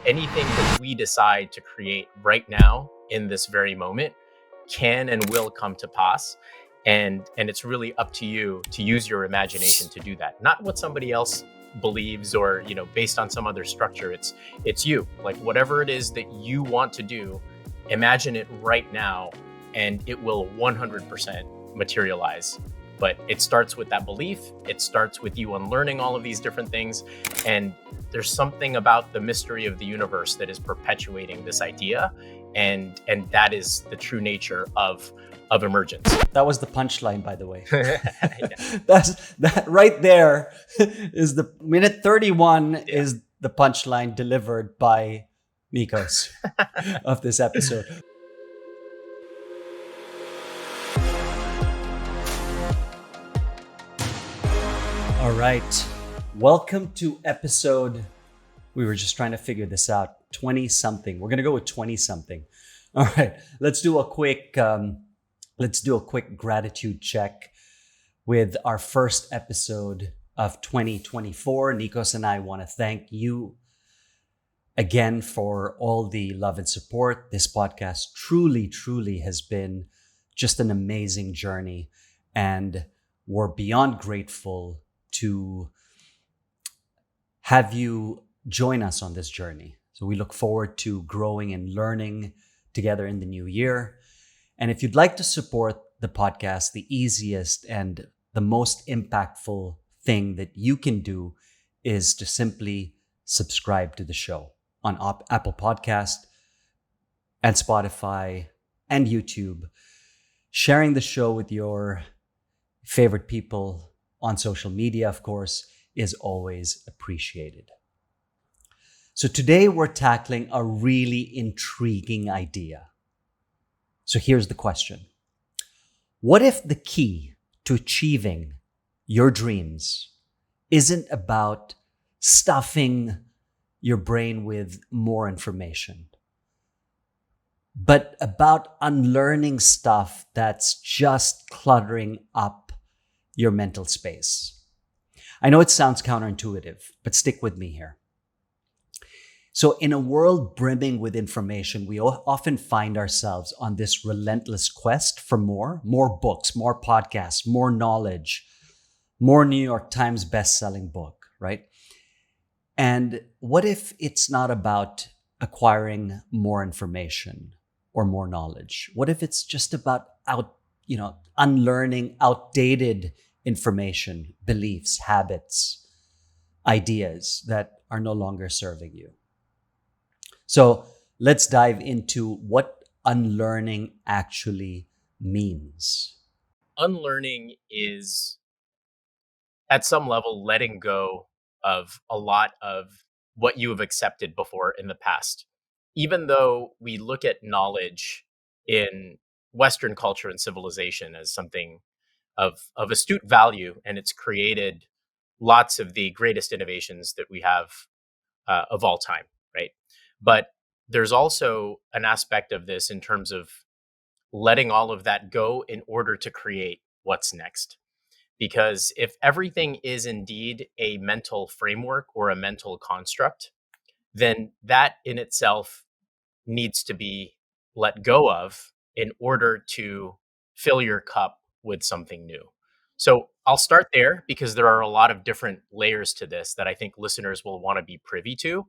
anything that we decide to create right now in this very moment can and will come to pass. And it's really up to you to use your imagination to do that, not what somebody else believes or based on some other structure. It's you, like whatever it is that you want to do, imagine it right now and it will 100% materialize. But it starts with that belief. It starts with you unlearning all of these different things. And there's something about the mystery of the universe that is perpetuating this idea. And that is the true nature of emergence. That was the punchline, by the way. Yeah. That right there is the minute 31 is the punchline delivered by Nikos of this episode. All right. Welcome to episode, we were just trying to figure this out, 20-something. We're going to go with 20-something. All right. Let's do a quick gratitude check with our first episode of 2024. Nikos and I want to thank you again for all the love and support. This podcast truly has been just an amazing journey, and we're beyond grateful to have you join us on this journey. So we look forward to growing and learning together in the new year. And if you'd like to support the podcast, the easiest and the most impactful thing that you can do is to simply subscribe to the show on Apple Podcast and Spotify and YouTube. Sharing the show with your favorite people on social media, of course, is always appreciated. So today we're tackling a really intriguing idea. So here's the question. What if the key to achieving your dreams isn't about stuffing your brain with more information, but about unlearning stuff that's just cluttering up your mental space? I know it sounds counterintuitive, but stick with me here. So in a world brimming with information, we often find ourselves on this relentless quest for more books, more podcasts, more knowledge, more New York Times best-selling book, right? And what if it's not about acquiring more information or more knowledge? What if it's just about unlearning outdated information, beliefs, habits, ideas that are no longer serving you? So let's dive into what unlearning actually means. Unlearning is, at some level, letting go of a lot of what you have accepted before in the past. Even though we look at knowledge in Western culture and civilization as something of astute value, and it's created lots of the greatest innovations that we have of all time, right? But there's also an aspect of this in terms of letting all of that go in order to create what's next. Because if everything is indeed a mental framework or a mental construct, then that in itself needs to be let go of in order to fill your cup with something new. So I'll start there because there are a lot of different layers to this that I think listeners will want to be privy to.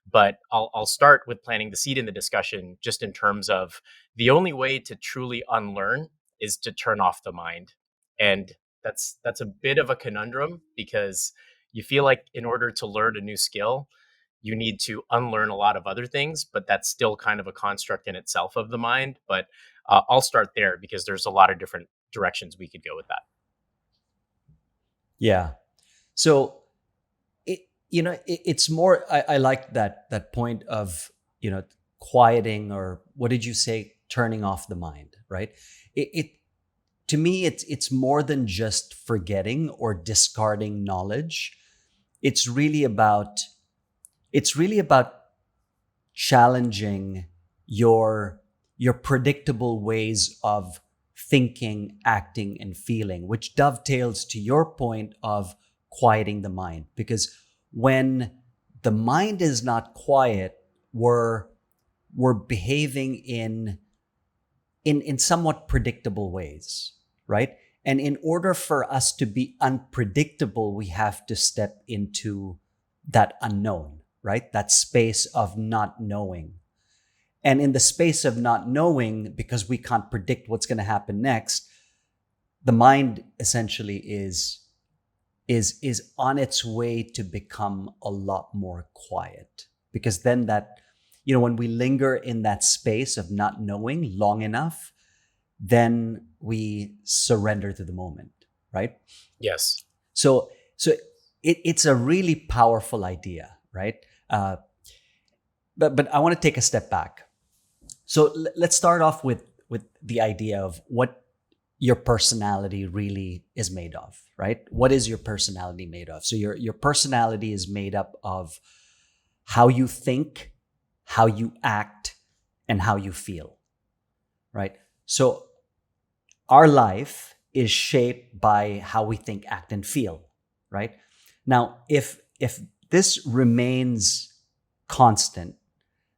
But I'll start with planting the seed in the discussion just in terms of the only way to truly unlearn is to turn off the mind. And that's a bit of a conundrum because you feel like in order to learn a new skill, you need to unlearn a lot of other things, but that's still kind of a construct in itself of the mind. But I'll start there because there's a lot of different directions we could go with that. Yeah. So it's more, I like that point of, quieting, or what did you say? Turning off the mind, right? To me, it's more than just forgetting or discarding knowledge. It's really about challenging your predictable ways of thinking, acting, and feeling, which dovetails to your point of quieting the mind. Because when the mind is not quiet, we're behaving in somewhat predictable ways, right? And in order for us to be unpredictable, we have to step into that unknown, right? That space of not knowing. And in the space of not knowing, because we can't predict what's going to happen next, the mind essentially is on its way to become a lot more quiet. Because then that, when we linger in that space of not knowing long enough, then we surrender to the moment, right? Yes. So it's a really powerful idea, right? But I want to take a step back. So let's start off with the idea of what your personality really is made of, right? What is your personality made of? So your personality is made up of how you think, how you act, and how you feel, right? So our life is shaped by how we think, act, and feel, right? Now, if this remains constant,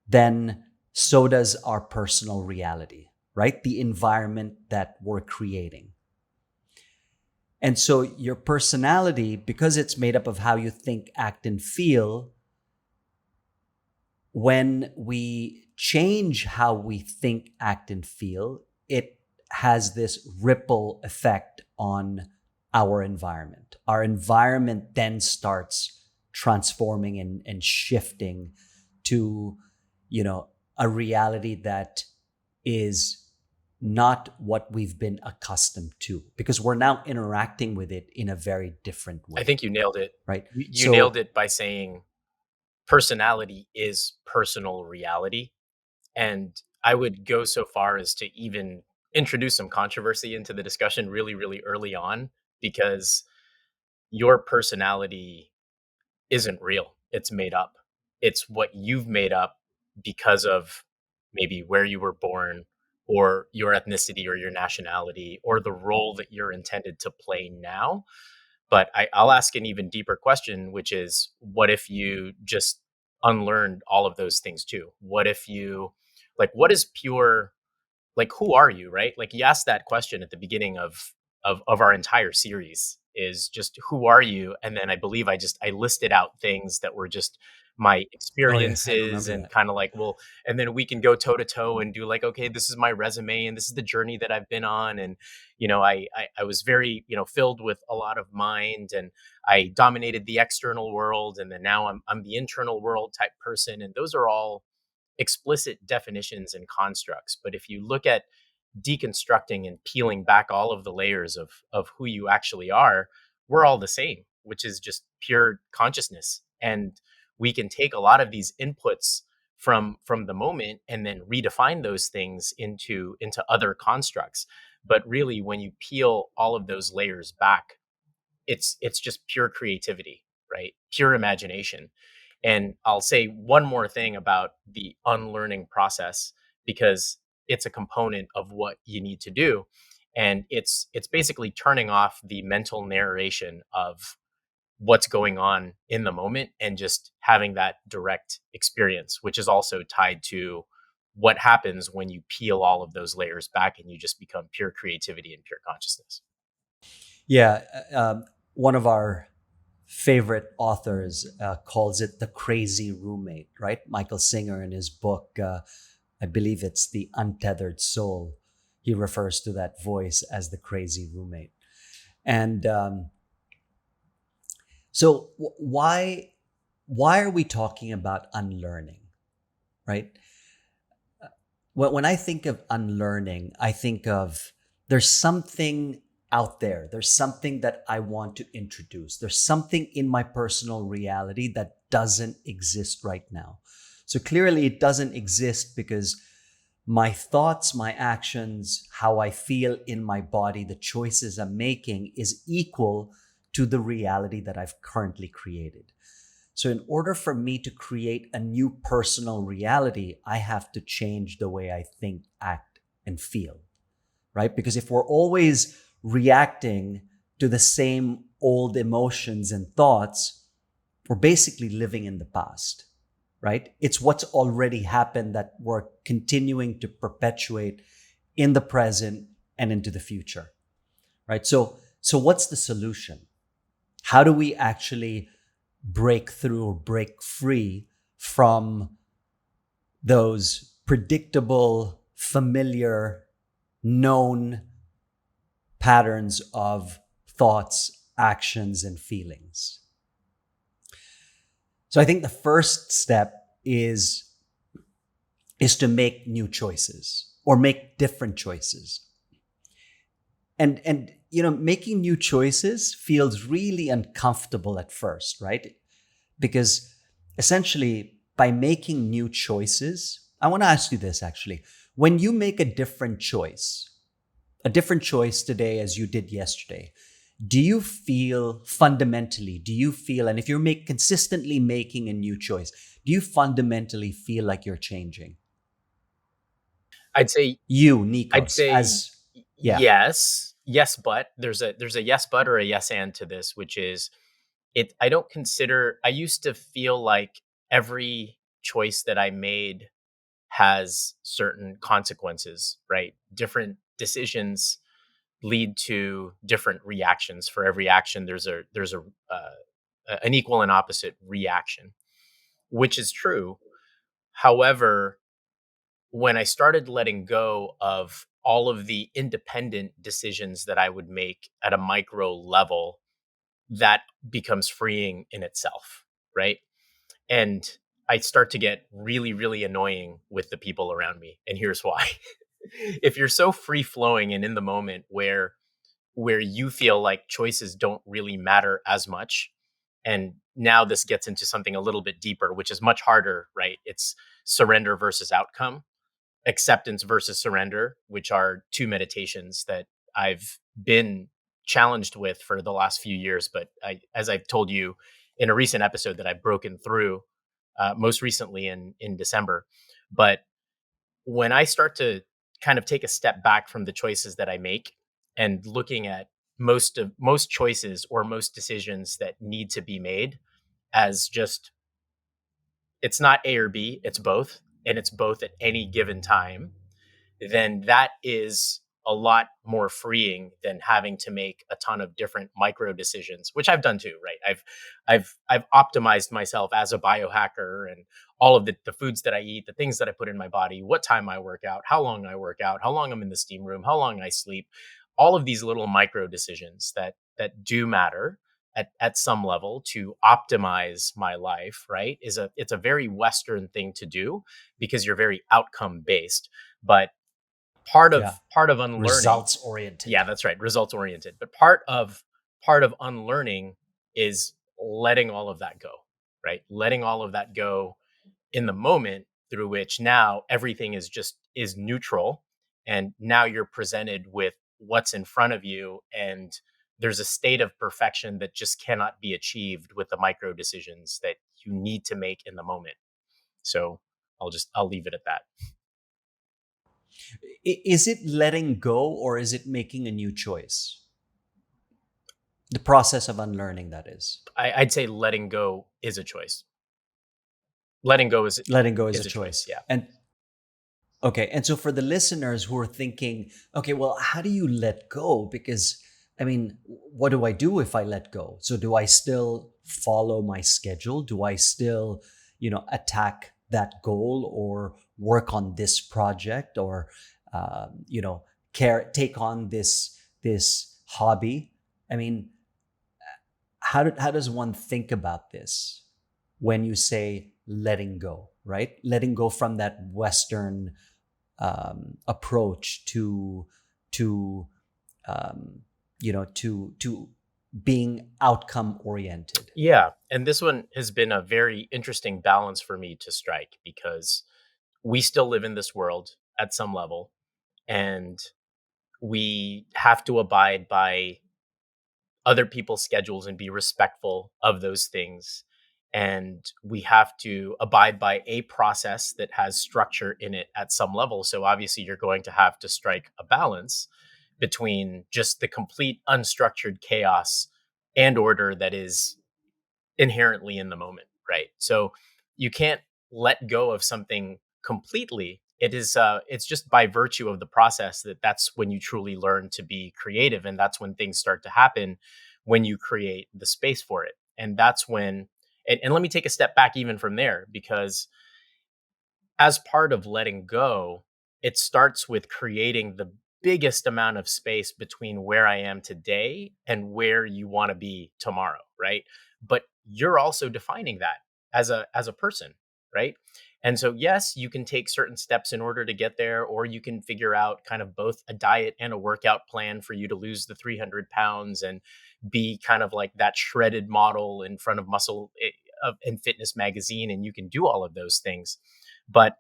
then so does our personal reality, right? The environment that we're creating. And so your personality, because it's made up of how you think, act, and feel, when we change how we think, act, and feel, it has this ripple effect on our environment. Our environment then starts transforming and shifting to, a reality that is not what we've been accustomed to, because we're now interacting with it in a very different way. I think you nailed it. Right? You nailed it by saying personality is personal reality. And I would go so far as to even introduce some controversy into the discussion really, really early on, because your personality isn't real. It's made up. It's what you've made up because of maybe where you were born, or your ethnicity, or your nationality, or the role that you're intended to play now. But I'll ask an even deeper question, which is, what if you just unlearned all of those things too? What if you, what is pure, who are you, right? Like, you asked that question at the beginning of our entire series, is just, who are you? And then I believe I listed out things that were just my Oh yeah, I experiences, remember and that. kind of like, well, and then we can go toe to toe and do like, okay, this is my resume, and this is the journey that I've been on. And I was very, filled with a lot of mind, and I dominated the external world, and then now I'm the internal world type person. And those are all explicit definitions and constructs. But if you look at deconstructing and peeling back all of the layers of who you actually are, we're all the same, which is just pure consciousness. And we can take a lot of these inputs from the moment, and then redefine those things into other constructs. But really, when you peel all of those layers back, it's just pure creativity, right? Pure imagination. And I'll say one more thing about the unlearning process, because it's a component of what you need to do. And it's basically turning off the mental narration of what's going on in the moment, and just having that direct experience, which is also tied to what happens when you peel all of those layers back, and you just become pure creativity and pure consciousness. Yeah, one of our favorite authors calls it the crazy roommate, right? Michael Singer, in his book, I believe it's The Untethered Soul, he refers to that voice as the crazy roommate. And so why are we talking about unlearning, right? When I think of unlearning, I think of, there's something out there. There's something that I want to introduce. There's something in my personal reality that doesn't exist right now. So clearly it doesn't exist because my thoughts, my actions, how I feel in my body, the choices I'm making is equal to the reality that I've currently created. So in order for me to create a new personal reality, I have to change the way I think, act, and feel, right? Because if we're always reacting to the same old emotions and thoughts, we're basically living in the past. right? It's what's already happened that we're continuing to perpetuate in the present and into the future, right? So what's the solution? How do we actually break through or break free from those predictable, familiar, known patterns of thoughts, actions, and feelings? So I think the first step is to make new choices or make different choices. And making new choices feels really uncomfortable at first, right? Because essentially by making new choices, I want to ask you this actually. When you make a different choice today as you did yesterday, do you feel fundamentally, and if you're consistently making a new choice, do you fundamentally feel like you're changing? I'd say You, I'd Nikos, say as, yeah, yes, but there's a yes but or a yes and to this, which is it. I don't consider. I used to feel like every choice that I made has certain consequences, right? Different decisions lead to different reactions. For every action, there's a an equal and opposite reaction, which is true. However, when I started letting go of all of the independent decisions that I would make at a micro level, that becomes freeing in itself, right? And I start to get really, really annoying with the people around me. And here's why. If you're so free flowing and in the moment where you feel like choices don't really matter as much, and now this gets into something a little bit deeper, which is much harder, right? It's surrender versus outcome, acceptance versus surrender, which are two meditations that I've been challenged with for the last few years. But as I've told you in a recent episode, that I've broken through most recently in December. But when I start to kind of take a step back from the choices that I make and looking at most choices or most decisions that need to be made as just, it's not A or B, it's both, and it's both at any given time, then that is a lot more freeing than having to make a ton of different micro decisions, which I've done too, right? I've optimized myself as a biohacker, and all of the foods that I eat, the things that I put in my body, what time I work out, how long I work out, how long I'm in the steam room, how long I sleep, all of these little micro decisions that do matter at some level to optimize my life, right? It's a very Western thing to do because you're very outcome based. But yeah, part of unlearning, results oriented. yeah, that's right, results oriented, but part of unlearning is letting all of that go, right? Letting all of that go in the moment, through which now everything is neutral, and now you're presented with what's in front of you, and there's a state of perfection that just cannot be achieved with the micro decisions that you need to make in the moment. So I'll leave it at that. Is it letting go or is it making a new choice? The process of unlearning, that is. I'd say letting go is a choice. Letting go Letting go is a is a choice. choice. Yeah. And okay, and so for the listeners who are thinking, okay, well, how do you let go? Because I mean, what do I do if I let go? So do I still follow my schedule? Do I still, attack that goal or work on this project or, take on this hobby? I mean, how does one think about this when you say letting go, right? Letting go from that Western approach to to being outcome oriented. Yeah. And this one has been a very interesting balance for me to strike, because we still live in this world at some level, and we have to abide by other people's schedules and be respectful of those things. And we have to abide by a process that has structure in it at some level. So obviously, you're going to have to strike a balance between just the complete unstructured chaos and order that is inherently in the moment, right? So you can't let go of something completely, it's just by virtue of the process that that's when you truly learn to be creative, and that's when things start to happen, when you create the space for it. And that's when, and let me take a step back even from there, because as part of letting go, it starts with creating the biggest amount of space between where I am today and where you want to be tomorrow, right? But you're also defining that as a person, right? And so yes, you can take certain steps in order to get there, or you can figure out kind of both a diet and a workout plan for you to lose the 300 pounds and be kind of like that shredded model in front of muscle of in fitness magazine, and you can do all of those things. But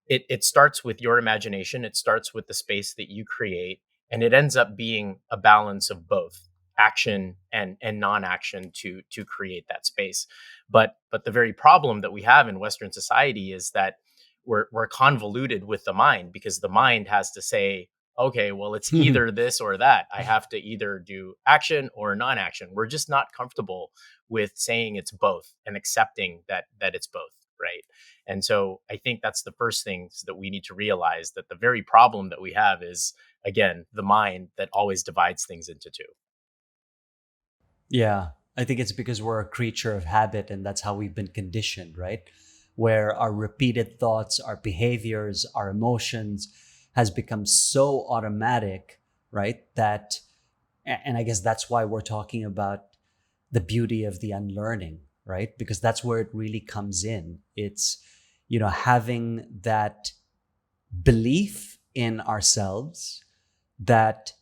it starts with your imagination, it starts with the space that you create, and it ends up being a balance of both action and non-action to create that space. But the very problem that we have in Western society is that we're convoluted with the mind, because the mind has to say, okay, well, it's either this or that. I have to either do action or non-action. We're just not comfortable with saying it's both and accepting that it's both, right? And so I think that's the first things that we need to realize, that the very problem that we have is, again, the mind that always divides things into two. Yeah, I think it's because we're a creature of habit and that's how we've been conditioned, right? Where our repeated thoughts, our behaviors, our emotions has become so automatic, right? That, and I guess that's why we're talking about the beauty of the unlearning, right? Because that's where it really comes in. It's, having that belief in ourselves that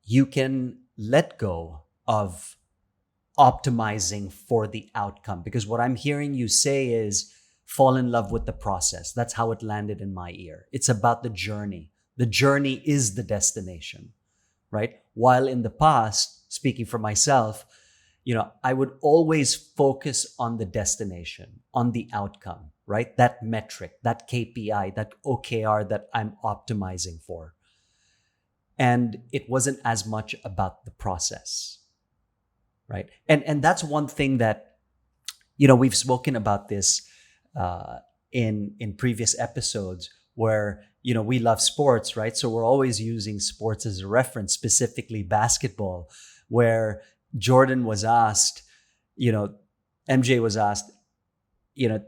you can let go of optimizing for the outcome. Because what I'm hearing you say is fall in love with the process. That's how it landed in my ear. It's about the journey. The journey is the destination, right? While in the past, speaking for myself, I would always focus on the destination, on the outcome, right? That metric, that KPI, that OKR that I'm optimizing for. And it wasn't as much about the process, right? And that's one thing that we've spoken about this in previous episodes, where we love sports, right? So we're always using sports as a reference, specifically basketball, where Jordan was asked, you know, MJ was asked,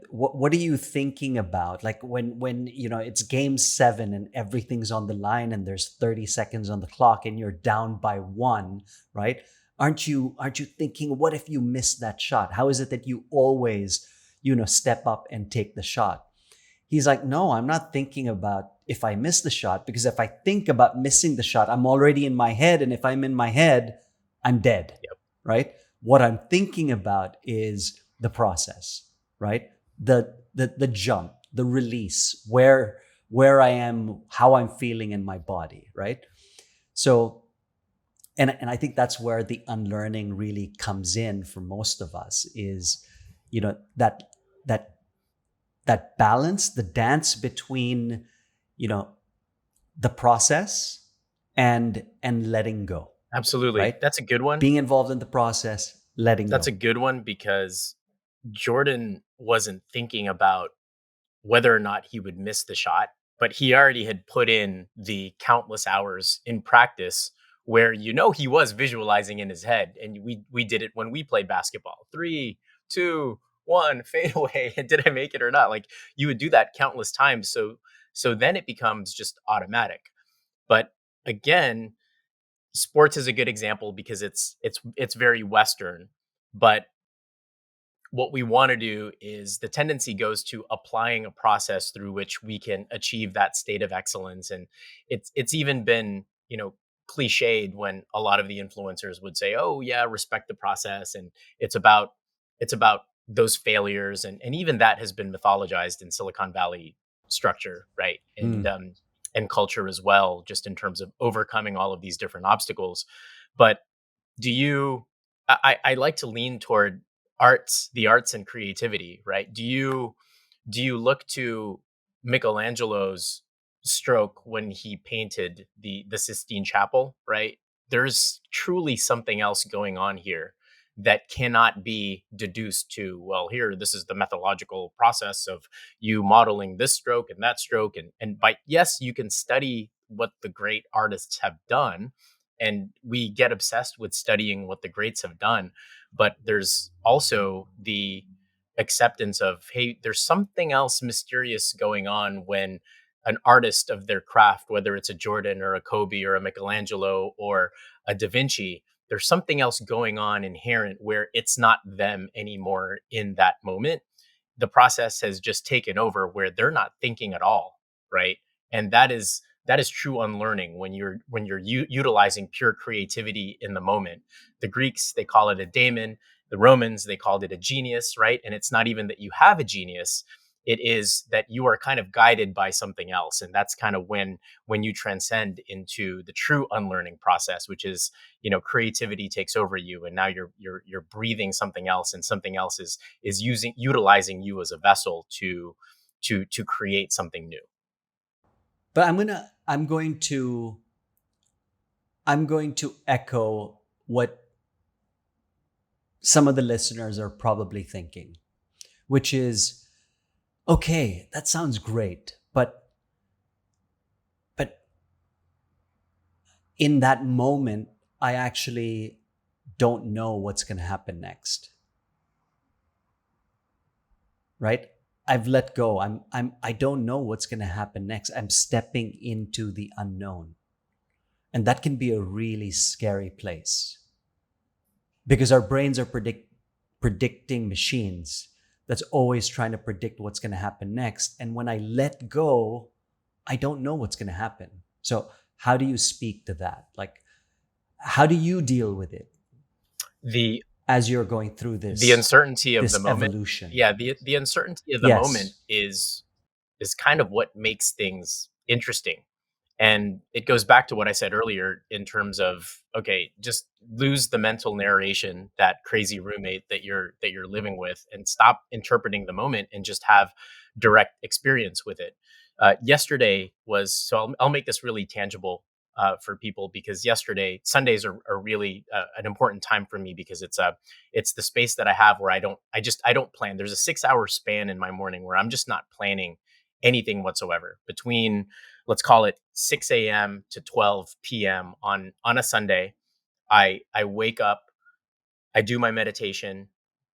what are you thinking about, like when it's game 7 and everything's on the line and there's 30 seconds on the clock and you're down by 1, right? Aren't you thinking, what if you miss that shot? How is it that you always step up and take the shot? He's like, no, I'm not thinking about if I miss the shot, because if I think about missing the shot, I'm already in my head, and if I'm in my head, I'm dead, Yep. right? What I'm thinking about is the process, right? The jump, the release, where I am, how I'm feeling in my body, right? So, and I think that's where the unlearning really comes in for most of us, is that that that balance, the dance between you know the process and letting go, Absolutely. right? That's a good one. Being involved in the process, letting That's a go. good one, because Jordan wasn't thinking about whether or not he would miss the shot, but he already had put in the countless hours in practice where he was visualizing in his head. And we did it when we played basketball. 3, 2, 1, fade away. Did I make it or not? Like, you would do that countless times. So then it becomes just automatic. But again, sports is a good example because it's very Western. But what we want to do is, the tendency goes to applying a process through which we can achieve that state of excellence. And it's even been cliched when a lot of the influencers would say, oh yeah, respect the process, and it's about those failures, and even that has been mythologized in Silicon Valley structure, right? Hmm. And culture as well, just in terms of overcoming all of these different obstacles. But do you I like to lean toward the arts and creativity, right? Do you look to Michelangelo's stroke when he painted the Sistine Chapel, right? There's truly something else going on here that cannot be deduced to, well, here, this is the methodological process of you modeling this stroke and that stroke. And by, yes, you can study what the great artists have done, and we get obsessed with studying what the greats have done, but there's also the acceptance of, hey, there's something else mysterious going on when an artist of their craft, whether it's a Jordan or a Kobe or a Michelangelo or a Da Vinci, there's something else going on inherent where it's not them anymore in that moment. The process has just taken over where they're not thinking at all, right? And that is true unlearning when you're utilizing pure creativity in the moment. The Greeks, they call it a daemon. The Romans, they called it a genius, right? And it's not even that you have a genius, it is that you are kind of guided by something else. And that's kind of when you transcend into the true unlearning process, which is, creativity takes over you, and now you're breathing something else, and something else is utilizing you as a vessel to create something new. But I'm going to echo what some of the listeners are probably thinking, which is, okay, that sounds great, but in that moment, I actually don't know what's going to happen next. Right? I've let go. I don't know what's going to happen next. I'm stepping into the unknown. And that can be a really scary place, because our brains are predicting machines that's always trying to predict what's going to happen next. And when I let go, I don't know what's going to happen. So how do you speak to that? Like, how do you deal with it The as you're going through the uncertainty of the this moment. evolution? Yeah, the uncertainty of the moment Yes. is kind of what makes things interesting. And it goes back to what I said earlier in terms of, okay, just lose the mental narration, that crazy roommate that you're living with, and stop interpreting the moment and just have direct experience with it. Yesterday was, so I'll make this really tangible for people, because yesterday, Sundays are really an important time for me, because it's the space that I have where I don't plan. There's a 6 hour span in my morning where I'm just not planning anything whatsoever between, let's call it 6 a.m. to 12 p.m. on a Sunday. I wake up, I do my meditation,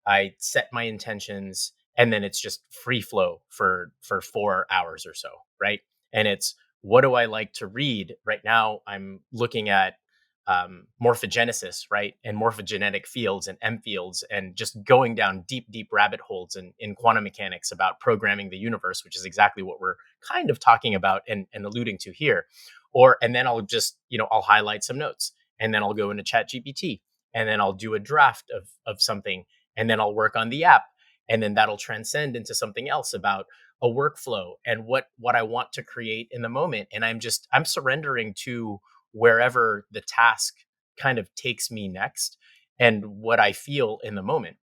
I set my intentions, and then it's just free flow for 4 hours or so, right? And it's, what do I like to read right now? I'm looking at morphogenesis, right, and morphogenetic fields and M fields, and just going down deep rabbit holes in quantum mechanics about programming the universe, which is exactly what we're kind of talking about and alluding to here. And then I'll just, I'll highlight some notes, and then I'll go into Chat GPT, and then I'll do a draft of something, and then I'll work on the app, and then that'll transcend into something else about a workflow and what I want to create in the moment. And I'm surrendering to wherever the task kind of takes me next, and what I feel in the moment.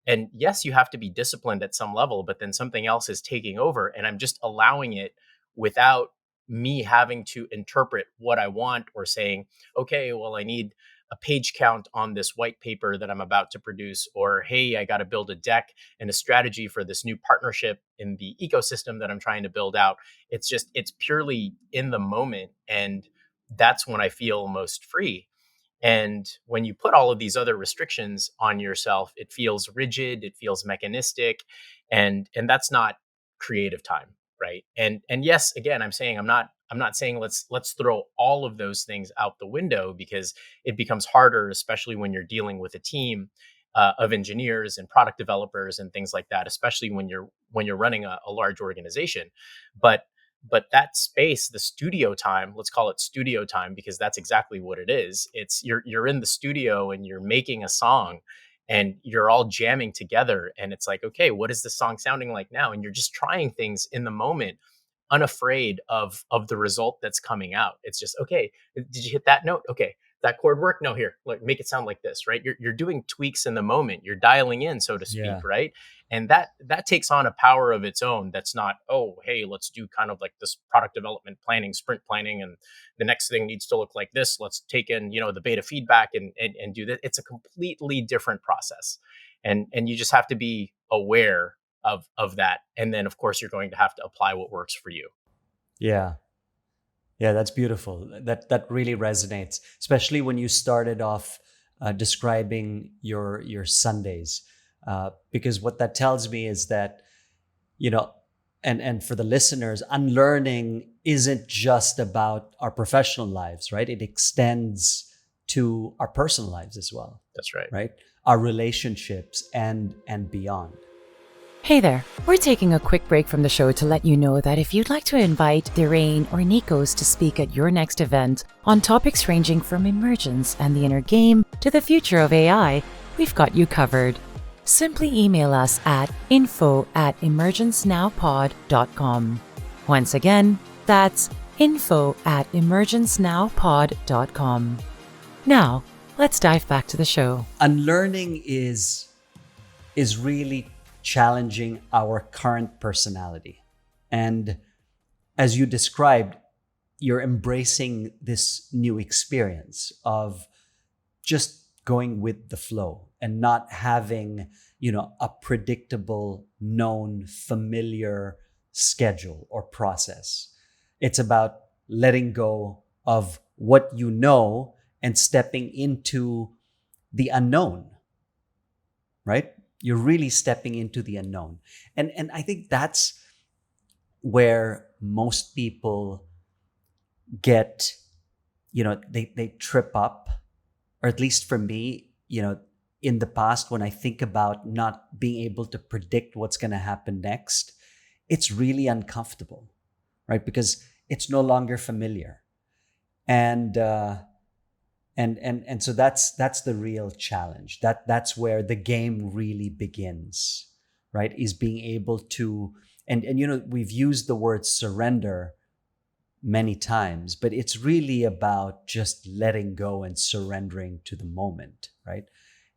And yes, you have to be disciplined at some level, but then something else is taking over, and I'm just allowing it without me having to interpret what I want, or saying, okay, well, I need a page count on this white paper that I'm about to produce, or hey, I got to build a deck and a strategy for this new partnership in the ecosystem that I'm trying to build out. It's purely in the moment. And that's when I feel most free. And when you put all of these other restrictions on yourself, it feels rigid, it feels mechanistic, and that's not creative time, right? And yes, again, I'm not saying let's throw all of those things out the window, because it becomes harder, especially when you're dealing with a team of engineers and product developers and things like that, especially when you're running a large organization. But that space, the studio time, let's call it studio time, because that's exactly what it is. It's, you're in the studio and you're making a song, and you're all jamming together, and it's like, okay, what is the song sounding like now? And you're just trying things in the moment, unafraid of the result that's coming out. It's just, okay, did you hit that note? Okay, that chord work? No, here, like make it sound like this, right? You're doing tweaks in the moment. You're dialing in, so to speak, Yeah. right? And that takes on a power of its own. That's not, oh, hey, let's do kind of like this product development planning, sprint planning, and the next thing needs to look like this. Let's take in, the beta feedback and do that. It's a completely different process. And you just have to be aware of that. And then of course you're going to have to apply what works for you. Yeah. Yeah, that's beautiful. That really resonates, especially when you started off describing your Sundays, because what that tells me is that, you know, and for the listeners, unlearning isn't just about our professional lives, right? It extends to our personal lives as well, That's right. right? Our relationships and beyond. Hey there, we're taking a quick break from the show to let you know that if you'd like to invite Dhiren or Nikos to speak at your next event on topics ranging from emergence and the inner game to the future of AI, we've got you covered. Simply email us at info@emergencenowpod.com. Once again, that's info@emergencenowpod.com. Now, let's dive back to the show. Unlearning is really challenging our current personality. And as you described, you're embracing this new experience of just going with the flow and not having, a predictable, known, familiar schedule or process. It's about letting go of what you know and stepping into the unknown, right? You're really stepping into the unknown. And I think that's where most people get, they trip up, or at least for me, in the past, when I think about not being able to predict what's going to happen next, it's really uncomfortable, right? Because it's no longer familiar. And so that's the real challenge. That's where the game really begins, right? Is being able to, and we've used the word surrender many times, but it's really about just letting go and surrendering to the moment, right?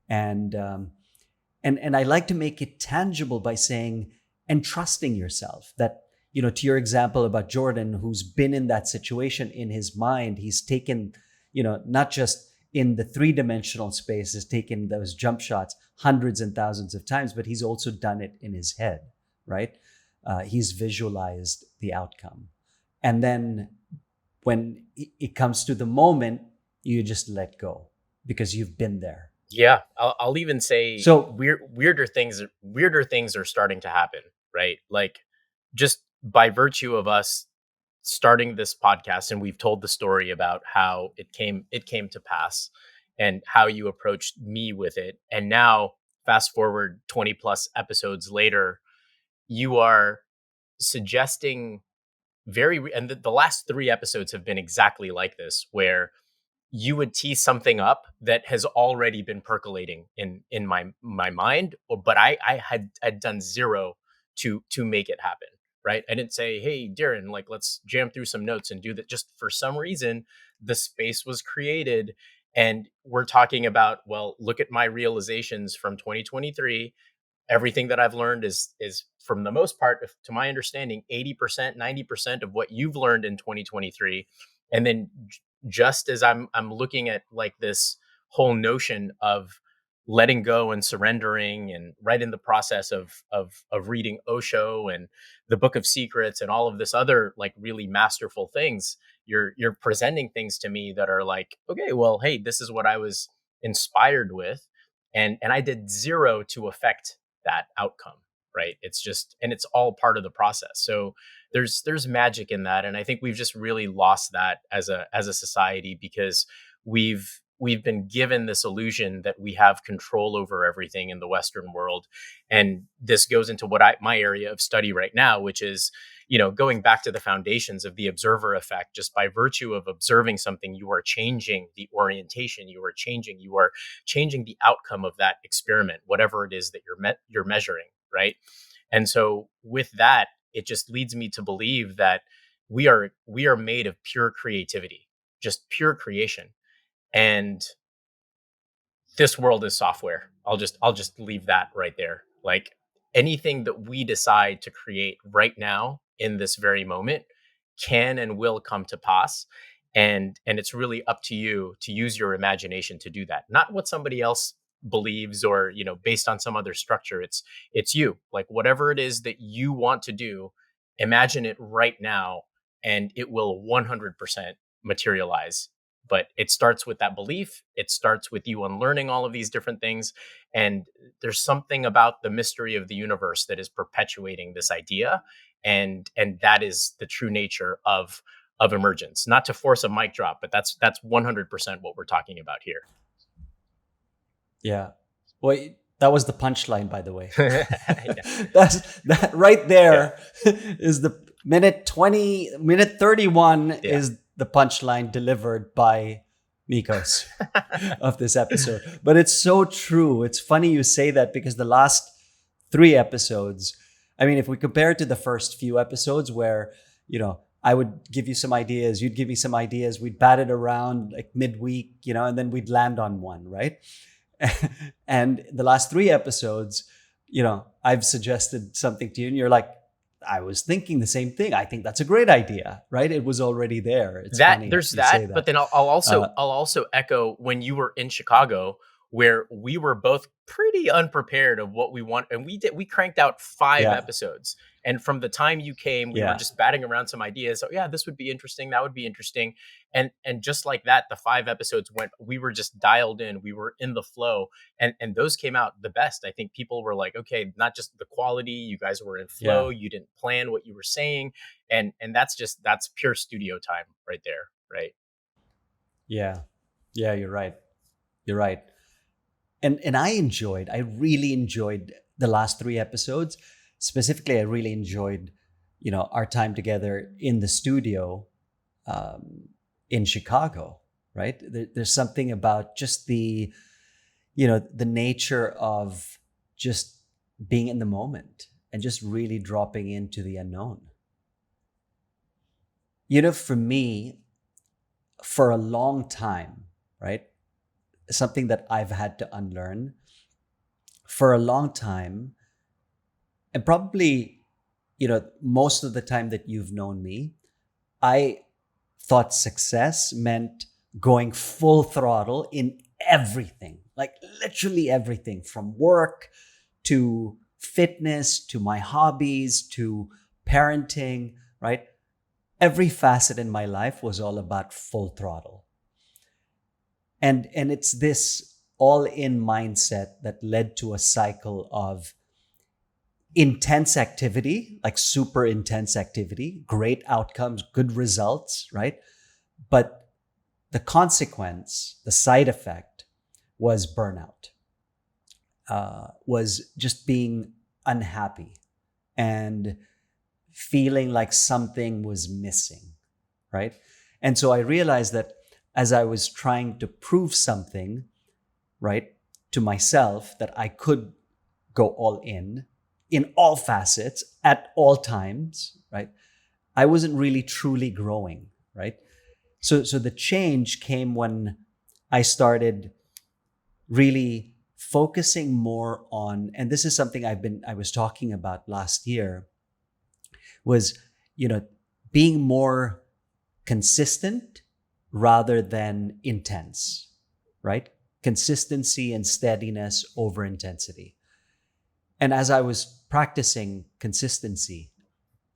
And I like to make it tangible by saying, and trusting yourself that, to your example about Jordan, who's been in that situation in his mind, he's taken, not just in the three-dimensional space, has taken those jump shots hundreds and thousands of times, but he's also done it in his head, right? He's visualized the outcome. And then when it comes to the moment, you just let go because you've been there. Yeah, I'll even say So weirder things are starting to happen, right? Like just by virtue of us starting this podcast, and we've told the story about how it came to pass and how you approached me with it. And now fast forward 20 plus episodes later, you are suggesting and the last 3 episodes have been exactly like this, where you would tee something up that has already been percolating in my mind, but I had done zero to make it happen, right? I didn't say, hey Dhiren, like let's jam through some notes and do that. Just for some reason the space was created, and we're talking about, well, look at my realizations from 2023. Everything that I've learned is from the most part, to my understanding, 80%, 90% of what you've learned in 2023. And then just as I'm looking at like this whole notion of letting go and surrendering, and right in the process of reading Osho and the Book of Secrets and all of this other like really masterful things, you're presenting things to me that are like, okay, well, hey, this is what I was inspired with, and I did zero to affect that outcome, right? It's just, and it's all part of the process. So there's magic in that, and I think we've just really lost that as a society, because we've been given this illusion that we have control over everything in the Western world. And this goes into what my area of study right now, which is, going back to the foundations of the observer effect. Just by virtue of observing something, you are changing the orientation, you are changing the outcome of that experiment, whatever it is that you're measuring, right? And so with that, it just leads me to believe that we are made of pure creativity, just pure creation. And this world is software. I'll just leave that right there. Like anything that we decide to create right now in this very moment can and will come to pass. And it's really up to you to use your imagination to do that. Not what somebody else believes or, based on some other structure. It's you. Like whatever it is that you want to do, imagine it right now and it will 100% materialize. But it starts with that belief. It starts with you unlearning all of these different things. And there's something about the mystery of the universe that is perpetuating this idea. And that is the true nature of emergence. Not to force a mic drop, but that's 100% what we're talking about here. Yeah. Well, that was the punchline, by the way. Yeah. That right there is the minute 31 is the punchline delivered by Nikos of this episode. But it's so true. It's funny you say that because the last 3 episodes, I mean, if we compare it to the first few episodes where, I would give you some ideas, you'd give me some ideas, we'd bat it around like midweek, and then we'd land on one, right? And the last 3 episodes, I've suggested something to you and you're like, I was thinking the same thing. I think that's a great idea, right? It was already there. It's funny there's you that, say that. But then I'll also echo when you were in Chicago, where we were both pretty unprepared of what we want, and we cranked out 5 episodes. And from the time you came, we were just batting around some ideas. So yeah, this would be interesting. That would be interesting. And just like that, the 5 episodes went, we were just dialed in. We were in the flow. And those came out the best. I think people were like, okay, not just the quality, you guys were in flow. You didn't plan what you were saying. And that's pure studio time right there. Right. Yeah. Yeah, you're right. You're right. And I really enjoyed the last 3 episodes. Specifically, I really enjoyed, our time together in the studio in Chicago, right? There's something about just the nature of just being in the moment and just really dropping into the unknown. For me, for a long time, right? Something that I've had to unlearn for a long time, and probably, most of the time that you've known me, I thought success meant going full throttle in everything, like literally everything from work to fitness, to my hobbies, to parenting, right? Every facet in my life was all about full throttle. And it's this all-in mindset that led to a cycle of intense activity, like super intense activity, great outcomes, good results, right? But the consequence, the side effect was burnout, was just being unhappy and feeling like something was missing, right? And so I realized that as I was trying to prove something, right, to myself that I could go all in all facets at all times, right, I wasn't really truly growing, right? So the change came when I started really focusing more on, and this is something I was talking about last year, was, being more consistent rather than intense, right? Consistency and steadiness over intensity. And as I was practicing consistency,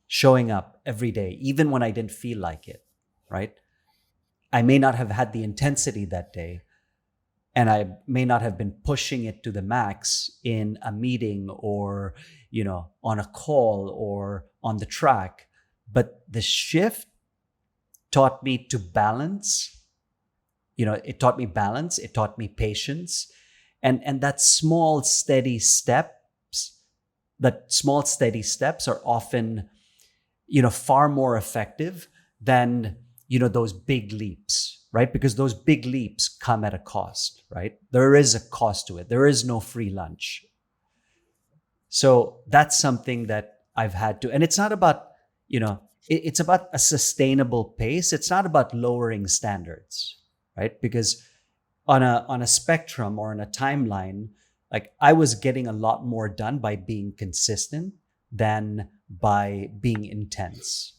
showing up every day, even when I didn't feel like it, right? I may not have had the intensity that day, and I may not have been pushing it to the max in a meeting or, on a call or on the track. But the shift taught me to balance. It taught me balance. It taught me patience. And that small, steady steps are often, far more effective than, those big leaps, right? Because those big leaps come at a cost, right? There is a cost to it. There is no free lunch. So that's something that I've had to, and it's not about, it's about a sustainable pace. It's not about lowering standards, right? Because on a spectrum or on a timeline, like I was getting a lot more done by being consistent than by being intense.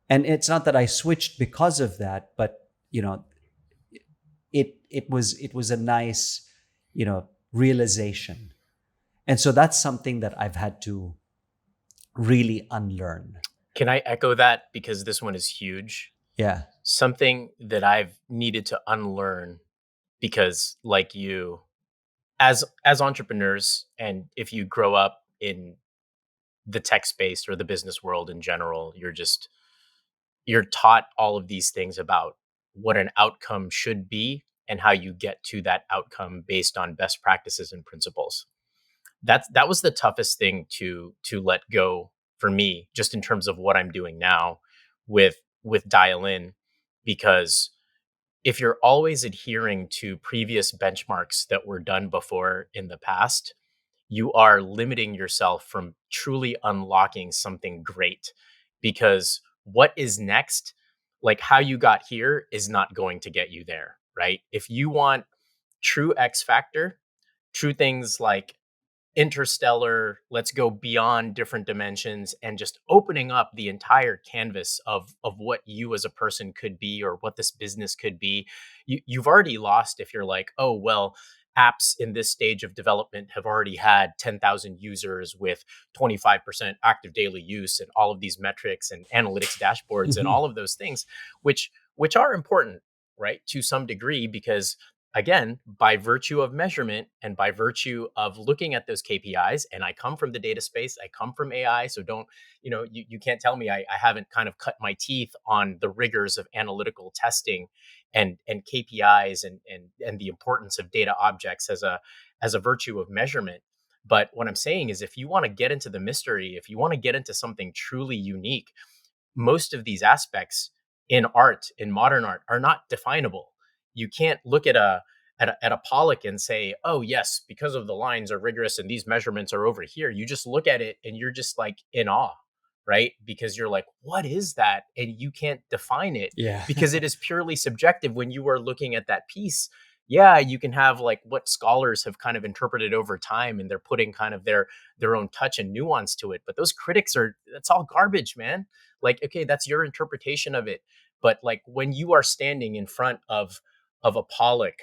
And it's not that I switched because of that, but it was a nice, realization. And so that's something that I've had to really unlearn. Can I echo that? Because this one is huge. Yeah. Something that I've needed to unlearn because, like you, as entrepreneurs, and if you grow up in the tech space or the business world in general, you're taught all of these things about what an outcome should be and how you get to that outcome based on best practices and principles. That was the toughest thing to let go for me, just in terms of what I'm doing now with Dial In, because if you're always adhering to previous benchmarks that were done before in the past, you are limiting yourself from truly unlocking something great. Because what is next, like how you got here, is not going to get you there, right? If you want true X factor, true things like interstellar, let's go beyond different dimensions and just opening up the entire canvas of what you as a person could be or what this business could be. You've already lost if you're like, oh well, apps in this stage of development have already had 10,000 users with 25% active daily use and all of these metrics and analytics dashboards and all of those things, which are important, right, to some degree, because again, by virtue of measurement and by virtue of looking at those KPIs, and I come from the data space, I come from AI. So don't, you can't tell me I haven't kind of cut my teeth on the rigors of analytical testing and KPIs and the importance of data objects as a virtue of measurement. But what I'm saying is, if you want to get into the mystery, if you want to get into something truly unique, most of these aspects in art, in modern art, are not definable. You can't look at a Pollock and say, oh yes, because of the lines are rigorous and these measurements are over here. You just look at it and you're just like in awe, right? Because you're like, what is that? And you can't define it Yeah. because it is purely subjective. When you are looking at that piece, yeah, you can have like what scholars have kind of interpreted over time, and they're putting kind of their own touch and nuance to it. But those critics that's all garbage, man. Like, okay, that's your interpretation of it. But like when you are standing in front of a Pollock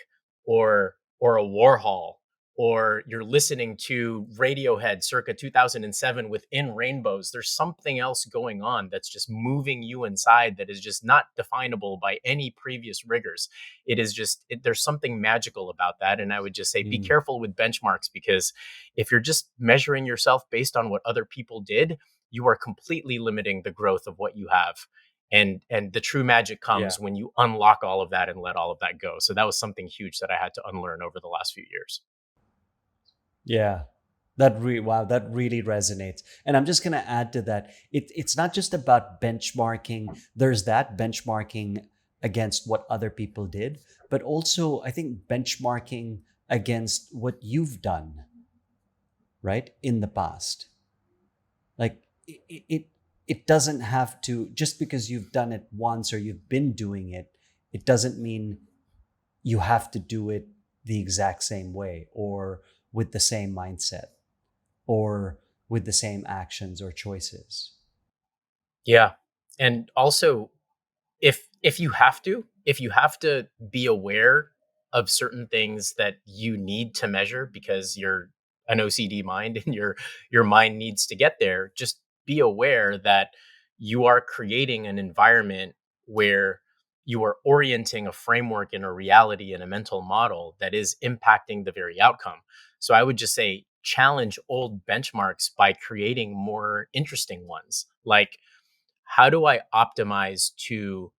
or a Warhol, or you're listening to Radiohead circa 2007 within Rainbows, there's something else going on that's just moving you inside that is just not definable by any previous rigors. It is just, there's something magical about that. And I would just say, be careful with benchmarks, because if you're just measuring yourself based on what other people did, you are completely limiting the growth of what you have. And the true magic comes when you unlock all of that and let all of that go. So that was something huge that I had to unlearn over the last few years. Yeah. Wow, that really resonates. And I'm just going to add to that. It's not just about benchmarking. There's that benchmarking against what other people did, but also I think benchmarking against what you've done, right, in the past. Like it doesn't have to, just because you've done it once or you've been doing it, it doesn't mean you have to do it the exact same way or with the same mindset or with the same actions or choices. Yeah. And also, if you have to be aware of certain things that you need to measure because you're an OCD mind and your mind needs to get there, just be aware that you are creating an environment where you are orienting a framework and a reality and a mental model that is impacting the very outcome. So I would just say, challenge old benchmarks by creating more interesting ones. Like, how do I optimize to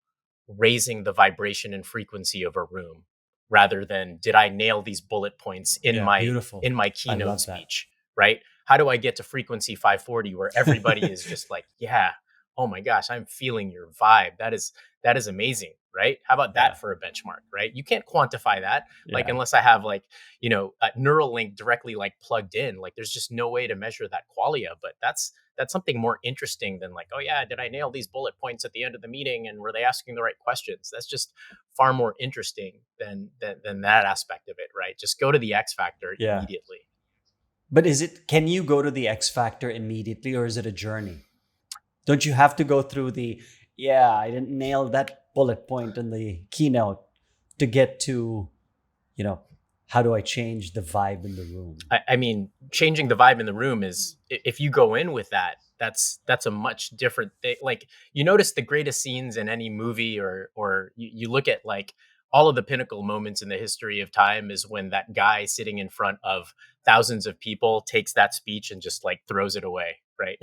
raising the vibration and frequency of a room, rather than did I nail these bullet points in Yeah, my beautiful. in my I keynote love that. speech, right? How do I get to frequency 540 where everybody is just like, yeah, oh my gosh, I'm feeling your vibe. That is amazing. right? How about Yeah. that for a benchmark, right? You can't quantify that, like, Yeah. unless I have like, a neural link directly like plugged in. Like, there's just no way to measure that qualia. But that's something more interesting than like, oh yeah, did I nail these bullet points at the end of the meeting, and were they asking the right questions? That's just far more interesting than that aspect of it, right? Just go to the X factor Yeah. immediately. But can you go to the X factor immediately, or is it a journey? Don't you have to go through yeah, I didn't nail that bullet point in the keynote to get to, how do I change the vibe in the room? I mean, changing the vibe in the room is, if you go in with that, that's a much different thing. Like, you notice the greatest scenes in any movie, or you look at like all of the pinnacle moments in the history of time, is when that guy sitting in front of thousands of people takes that speech and just like throws it away, right?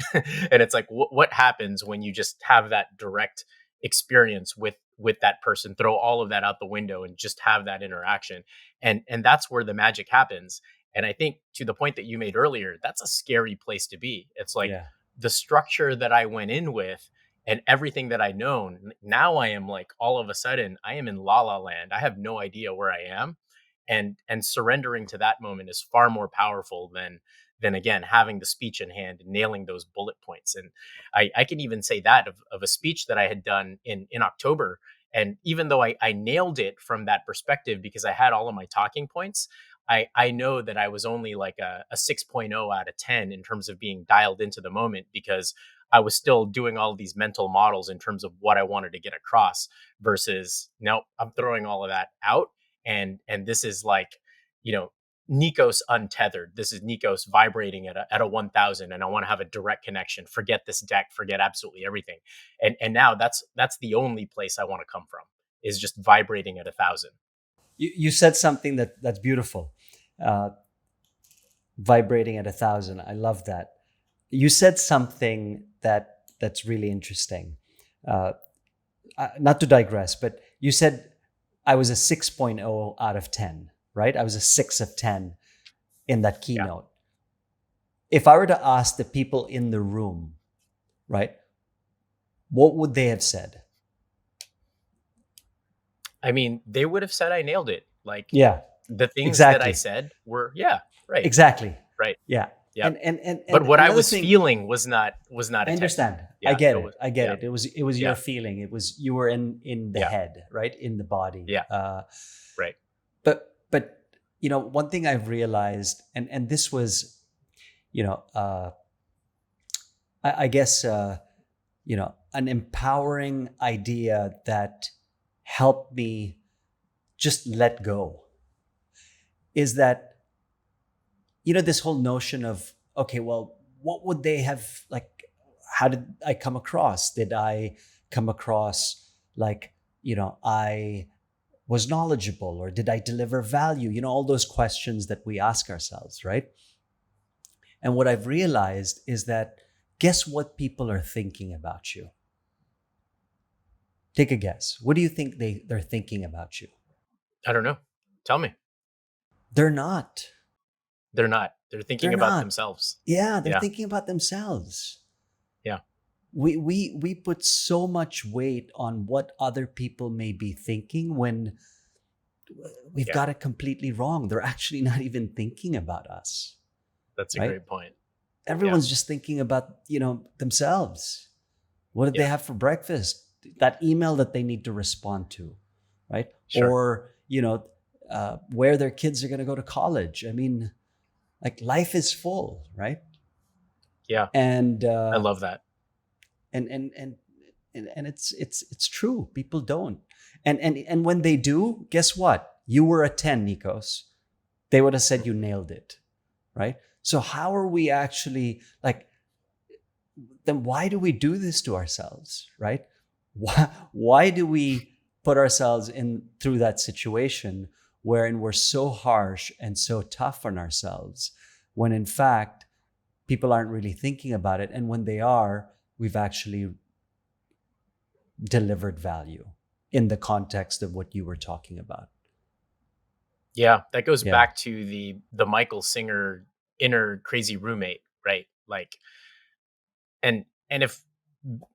And it's like, what happens when you just have that direct experience with that person, throw all of that out the window and just have that interaction, and that's where the magic happens. And I think, to the point that you made earlier, that's a scary place to be. It's like, Yeah. the structure that I went in with and everything that I know, now I am like, all of a sudden I am in la la land. I have no idea where I am. And surrendering to that moment is far more powerful than again having the speech in hand and nailing those bullet points. And I can even say that of a speech that I had done in October. And even though I nailed it from that perspective because I had all of my talking points, I know that I was only like a 6.0 out of 10 in terms of being dialed into the moment, because I was still doing all of these mental models in terms of what I wanted to get across, versus, nope, I'm throwing all of that out. And this is like, you know, Nikos untethered. This is Nikos vibrating at a 1000, and I want to have a direct connection. Forget this deck, forget absolutely everything. And now that's the only place I want to come from, is just vibrating at 1000. You said something that's beautiful. Uh, Vibrating at 1,000. I love that. You said something that's really interesting. Uh, Not to digress, but you said I was a 6.0 out of 10, right? I was a 6 of 10 in that Yeah. keynote. If I were to ask the people in the room, right, what would they have said? I mean, they would have said I nailed it. Like, Yeah, the things that I exactly. said were, yeah, right, Exactly. right. Yeah. Yep. And But what I another was thing, feeling was not I a 10. understand. I Yeah, get it it. was. I get Yeah, it. It was your yeah, feeling. You were in the yeah, head, right? In the body. yeah, right. But one thing I've realized, and this was, I guess, an empowering idea that helped me just let go, is that, this whole notion of, okay, well, what would they have, like, how did I come across? Did I come across like, I was knowledgeable, or did I deliver value? All those questions that we ask ourselves, right? And what I've realized is that, guess what people are thinking about you? Take a guess. What do you think they're thinking about you? I don't know. Tell me. They're not. They're not. They're thinking They're about not. themselves. Yeah, they're Yeah, thinking about themselves. yeah, We put so much weight on what other people may be thinking, when we've yeah. got it completely wrong. They're actually not even thinking about us, That's a right? great point. Yeah, Everyone's just thinking about, themselves. What did they yeah. have for breakfast? That email that they need to respond to, right? Sure. Or, where their kids are going to go to college. I mean, like, life is full, right? Yeah, And I love that. and and and and it's true. People don't. And when they do, guess what? You were a 10, Nikos. They would have said you nailed it, right? So how are we actually, like, then why do we do this to ourselves, right? Why do we put ourselves in through that situation wherein we're so harsh and so tough on ourselves, when in fact people aren't really thinking about it, and when they are, we've actually delivered value in the context of what you were talking about. Yeah, that goes Yeah. back to the Michael Singer inner crazy roommate, right? Like, and if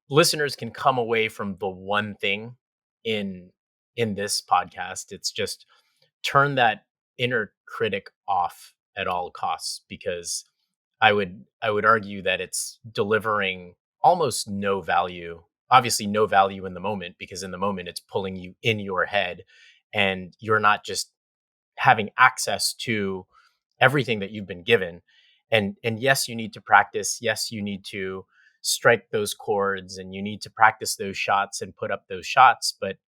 listeners can come away from the one thing in in this podcast. It's just turn that inner critic off at all costs, because I would argue that it's delivering almost no value. Obviously no value in the moment, because in the moment it's pulling you in your head, and you're not just having access to everything that you've been given. And yes, you need to practice. Yes, you need to strike those chords, and you need to practice those shots and put up those shots, but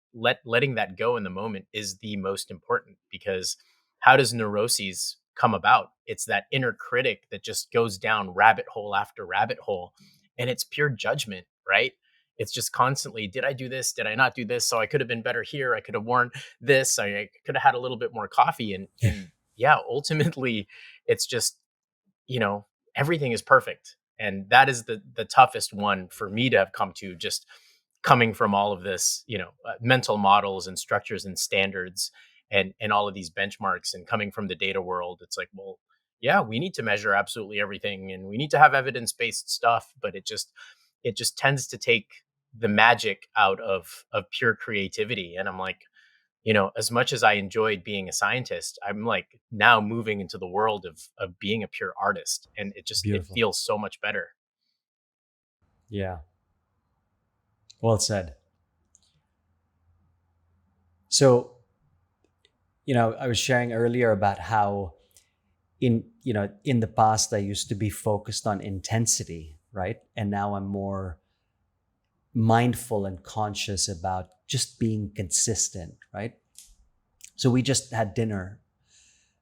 letting that go in the moment is the most important. Because how does neuroses come about? It's that inner critic that just goes down rabbit hole after rabbit hole, and it's pure judgment, right? It's just constantly, did I do this? Did I not do this? So I could have been better here. I could have worn this. I could have had a little bit more coffee. And yeah, ultimately, it's just, you know, everything is perfect. And that is the toughest one for me to have come to, just coming from all of this, mental models and structures and standards, and all of these benchmarks, and coming from the data world. It's like, well, yeah, we need to measure absolutely everything, and we need to have evidence-based stuff, but it just tends to take the magic out of pure creativity. And I'm like, as much as I enjoyed being a scientist, I'm like now moving into the world of being a pure artist, and it Beautiful. feels so much better. Yeah. Well said. So, I was sharing earlier about how in the past I used to be focused on intensity, right? And now I'm more mindful and conscious about just being consistent, right? So we just had dinner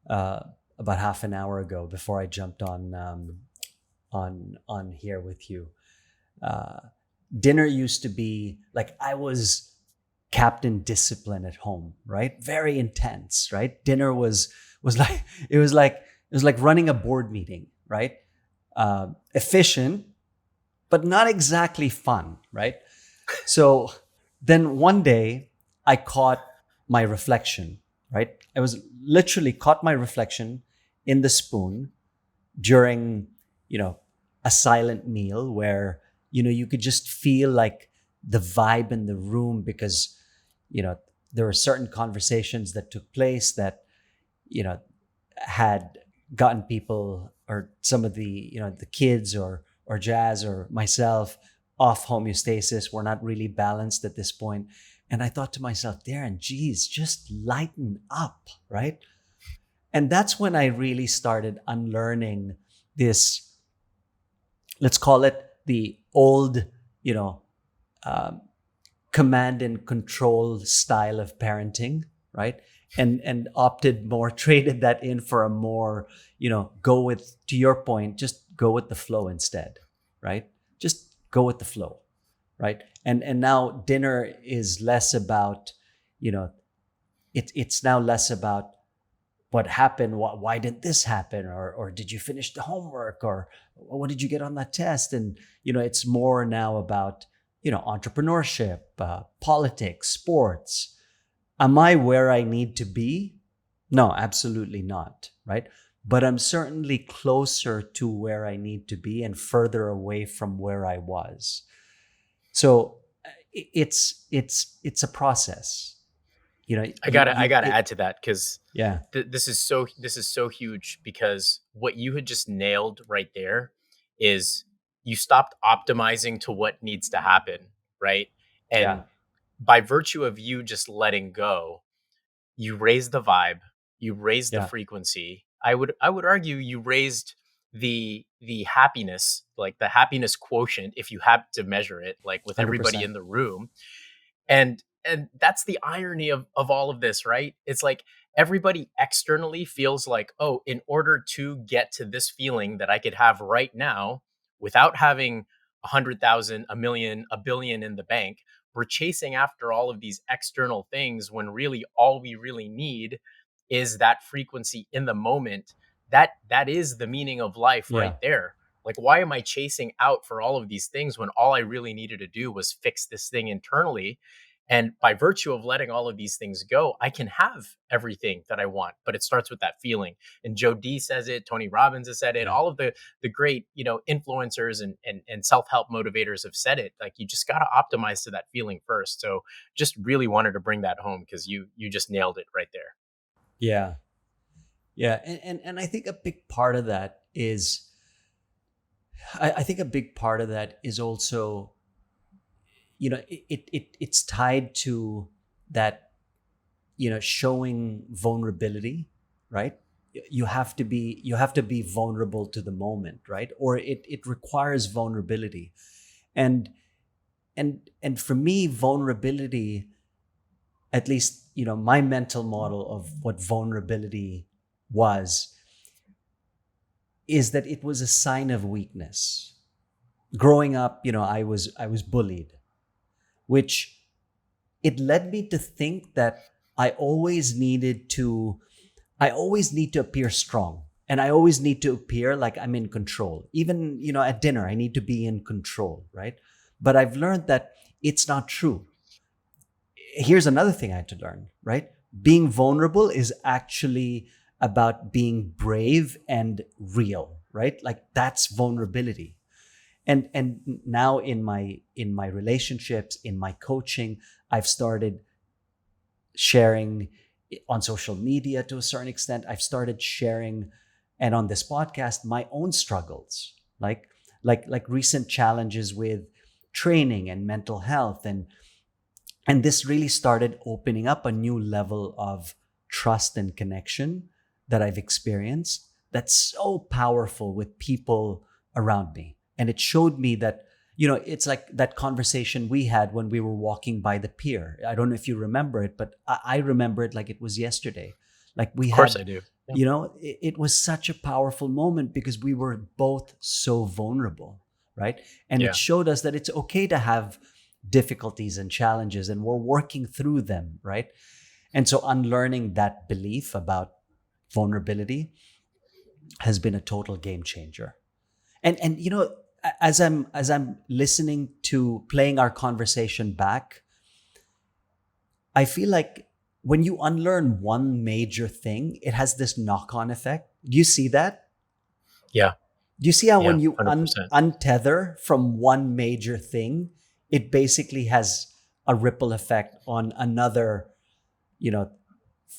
uh, about half an hour ago before I jumped on here with you. Uh, Dinner used to be like I was Captain Discipline at home, right? Very intense, right? Dinner was like it was like running a board meeting, right? Efficient, but not exactly fun, right? So then one day I caught my reflection, right? I was literally caught my reflection in the spoon during, you know, a silent meal where, you could just feel like the vibe in the room because, you know, there were certain conversations that took place that, you know, had gotten people or some of the kids or Jazz or myself off homeostasis. We're not really balanced at this point. And I thought to myself, Darren, geez, just lighten up, right? And that's when I really started unlearning this, let's call it the old, you know, um, command and control style of parenting, right? And opted more, traded that in for a more, go with, to your point, just go with the flow instead, right? Just go with the flow, right? And now dinner is less about, it's now less about what happened, why did this happen, or did you finish the homework, or what did you get on that test? And it's more now about entrepreneurship, politics, sports. Am I where I need to be? No, absolutely not, right? But I'm certainly closer to where I need to be and further away from where I was. So it's a process. I You gotta I you gotta it, add to that, because yeah, this is so huge, because what you had just nailed right there is you stopped optimizing to what needs to happen, right? yeah, And by virtue of you just letting go, you raised the vibe, you raised the yeah, frequency. I would argue you raised the happiness, like the happiness quotient, if you have to measure it, like with everybody 100%. in the room. And that's the irony of all of this, right? It's like everybody externally feels like, oh, in order to get to this feeling that I could have right now without having 100,000, a million, a billion in the bank, we're chasing after all of these external things, when really all we really need is that frequency in the moment. That is the meaning of life right Yeah, there. Like, why am I chasing out for all of these things when all I really needed to do was fix this thing internally? And by virtue of letting all of these things go, I can have everything that I want, but it starts with that feeling. And Joe D says it, Tony Robbins has said it, Yeah. all of the great, influencers and self-help motivators have said it. Like, you just got to optimize to that feeling first. So just really wanted to bring that home because you just nailed it right there. Yeah. Yeah. And I think a big part of that is, I think a big part of that is also, it's tied to that, showing vulnerability, right? You have to be vulnerable to the moment, right? Or it requires vulnerability. And for me, vulnerability, at least, my mental model of what vulnerability was, is that it was a sign of weakness. Growing up, I was bullied, which it led me to think that I always needed to I always need to appear strong, and I always need to appear like I'm in control. Even, at dinner, I need to be in control, right? But I've learned that it's not true. Here's another thing I had to learn, right? Being vulnerable is actually about being brave and real, right? Like, that's vulnerability. And now in my relationships, in my coaching, I've started sharing on social media to a certain extent. I've started sharing, and on this podcast, my own struggles, like recent challenges with training and mental health, and this really started opening up a new level of trust and connection that I've experienced, that's so powerful with people around me. And it showed me that, it's like that conversation we had when we were walking by the pier. I don't know if you remember it, but I remember it like it was yesterday. Like, we Of course had, I do. it was such a powerful moment because we were both so vulnerable, right? And Yeah. it showed us that it's okay to have difficulties and challenges, and we're working through them, right? And so unlearning that belief about vulnerability has been a total game changer. And as I'm listening to playing our conversation back, I feel like when you unlearn one major thing, it has this knock-on effect. Do you see that? Yeah. Do you see how Yeah, when you 100%. untether from one major thing, it basically has a ripple effect on another,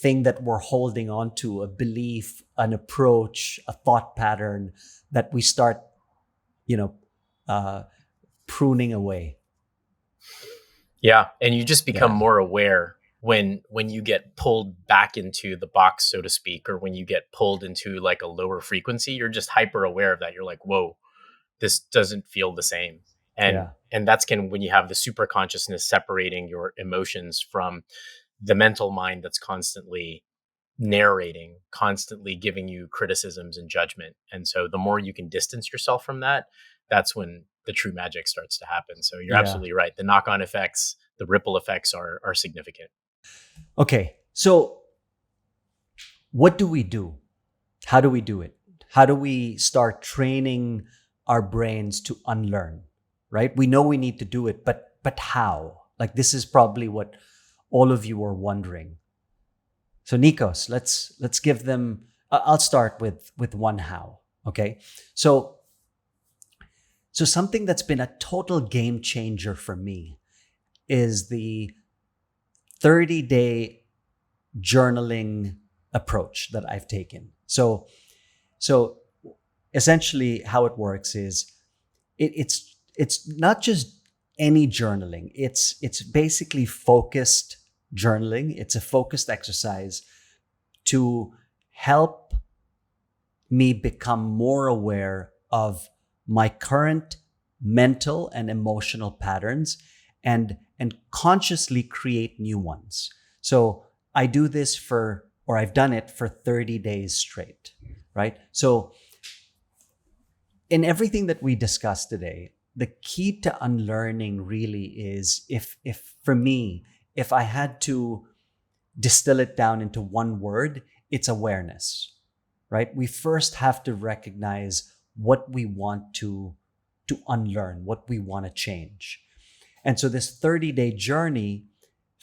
thing that we're holding on to, a belief, an approach, a thought pattern that we start, uh, pruning away. Yeah, and you just become Yeah. more aware when you get pulled back into the box, so to speak, or when you get pulled into like a lower frequency. You're just hyper aware of that. You're like, whoa, this doesn't feel the same. And Yeah. and that's when you have the super consciousness separating your emotions from the mental mind that's constantly narrating, constantly giving you criticisms and judgment. And so the more you can distance yourself from that, that's when the true magic starts to happen. So you're Yeah. absolutely right. The knock-on effects, the ripple effects are significant. Okay. So what do we do? How do we do it? How do we start training our brains to unlearn? Right? We know we need to do it, but how? Like, this is probably what all of you are wondering. So Nikos, let's give them. I'll start with one how. Okay. So something that's been a total game changer for me is the 30-day journaling approach that I've taken. So essentially how it works is it's not just any journaling. It's basically focused journaling. It's a focused exercise to help me become more aware of my current mental and emotional patterns and consciously create new ones. So I do this I've done it for 30 days straight, right? So in everything that we discussed today, the key to unlearning really is, if for me, if I had to distill it down into one word, it's awareness, right? We first have to recognize what we want to unlearn, what we want to change. And so this 30-day journey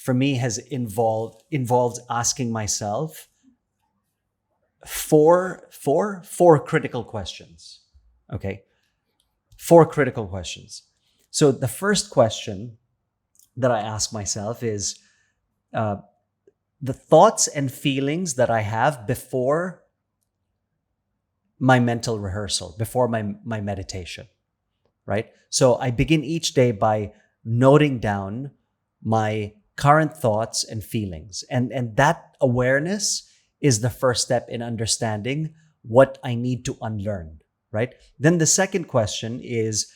for me has involved asking myself four critical questions. Okay, four critical questions. So the first question that I ask myself is uh, the thoughts and feelings that I have before my mental rehearsal, before my meditation, right? So I begin each day by noting down my current thoughts and feelings. And that awareness is the first step in understanding what I need to unlearn, right? Then the second question is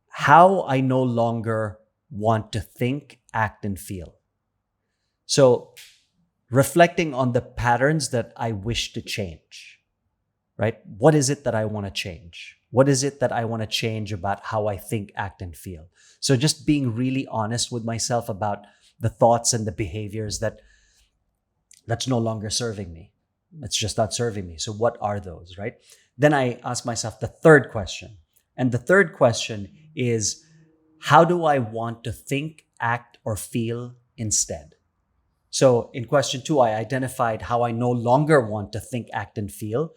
how I no longer want to think, act, and feel. So reflecting on the patterns that I wish to change, right? What is it that I want to change? What is it that I want to change about how I think, act, and feel? So just being really honest with myself about the thoughts and the behaviors that's no longer serving me. It's just not serving me. So what are those, right? Then I ask myself the third question. And the third question is, how do I want to think, act, or feel instead? So in question 2, I identified how I no longer want to think, act, and feel.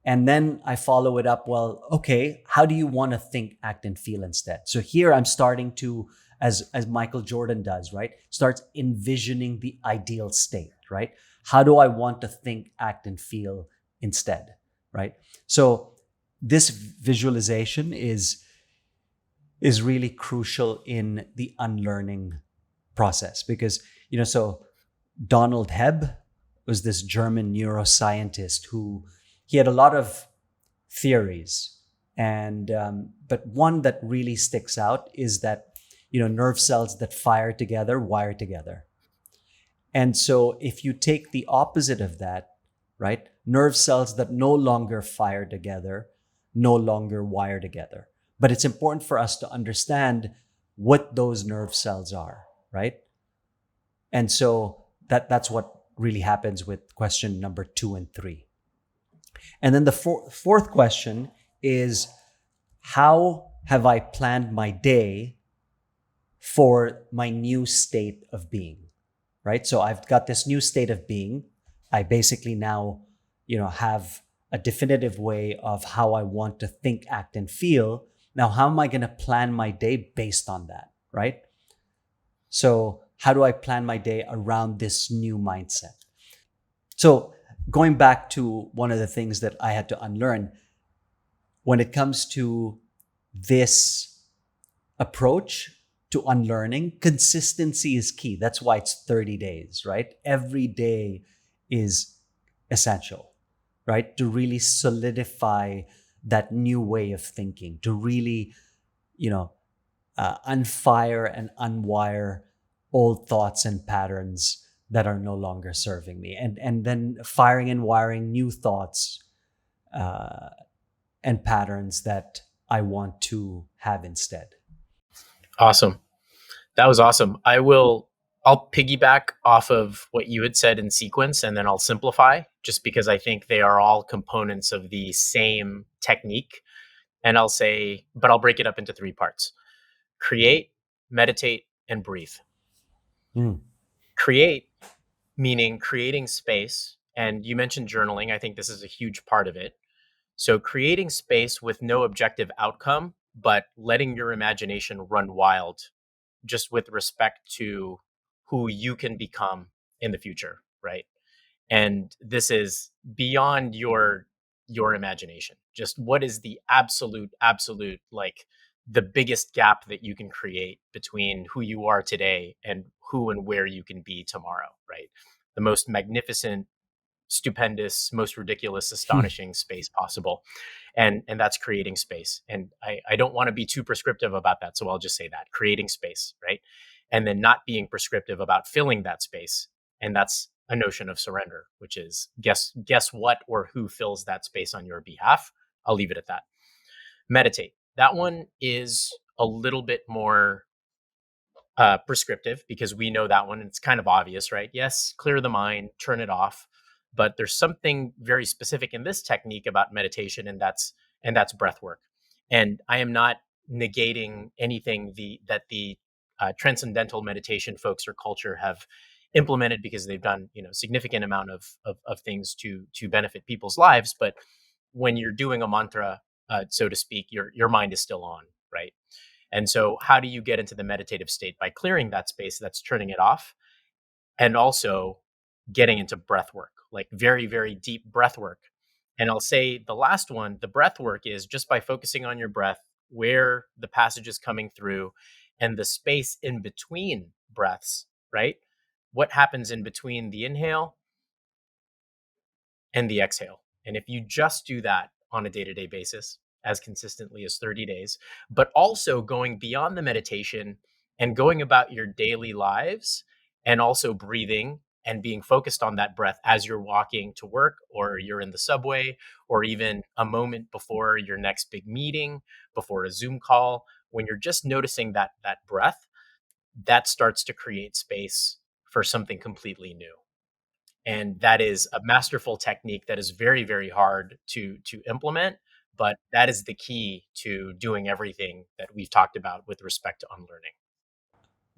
And then I follow it up, well, okay, how do you want to think, act, and feel instead? So here I'm starting to, as Michael Jordan does, right? Starts envisioning the ideal state, right? How do I want to think, act, and feel instead, right? So this visualization is really crucial in the unlearning process because, so Donald Hebb was this German neuroscientist who he had a lot of theories, and but one that really sticks out is that nerve cells that fire together wire together. And so if you take the opposite of that, right, nerve cells that no longer fire together no longer wire together. But it's important for us to understand what those nerve cells are, right? And so that's what really happens with question number 2 and 3. And then the fourth question is, how have I planned my day for my new state of being, right? So I've got this new state of being. I basically now, have a definitive way of how I want to think, act, and feel. Now, how am I going to plan my day based on that, right? So how do I plan my day around this new mindset? So going back to one of the things that I had to unlearn, when it comes to this approach to unlearning, consistency is key. That's why it's 30 days, right? Every day is essential, right? To really solidify that new way of thinking, to really, unfire and unwire old thoughts and patterns that are no longer serving me, and then firing and wiring new thoughts and patterns that I want to have instead. Awesome. That was awesome. I'll piggyback off of what you had said in sequence, and then I'll simplify just because I think they are all components of the same technique. And I'll break it up into 3 parts: create, meditate, and breathe. Create, meaning creating space. And you mentioned journaling. I think this is a huge part of it. So creating space with no objective outcome, but letting your imagination run wild just with respect to who you can become in the future, right? And this is beyond your imagination. Just what is the absolute like the biggest gap that you can create between who you are today and who and where you can be tomorrow, right? The most magnificent, stupendous, most ridiculous, astonishing space possible. And that's creating space. And I don't want to be too prescriptive about that. So I'll just say that creating space, right? And then not being prescriptive about filling that space. And that's a notion of surrender, which is guess what or who fills that space on your behalf. I'll leave it at that. Meditate. That one is a little bit more prescriptive because we know that one. It's kind of obvious, right? Yes, clear the mind, turn it off. But there's something very specific in this technique about meditation, and that's breath work. And I am not negating anything that the transcendental meditation folks or culture have implemented because they've done significant amount of things to benefit people's lives. But when you're doing a mantra, so to speak, your mind is still on, right? And so how do you get into the meditative state? By clearing that space that's turning it off, and also getting into breath work, like very, very deep breath work. And I'll say the last one, the breath work, is just by focusing on your breath, where the passage is coming through and the space in between breaths, right? What happens in between the inhale and the exhale. And if you just do that on a day-to-day basis, as consistently as 30 days, but also going beyond the meditation and going about your daily lives and also breathing and being focused on that breath as you're walking to work, or you're in the subway, or even a moment before your next big meeting, before a Zoom call, when you're just noticing that breath, that starts to create space for something completely new. And that is a masterful technique that is very, very hard to implement, but that is the key to doing everything that we've talked about with respect to unlearning.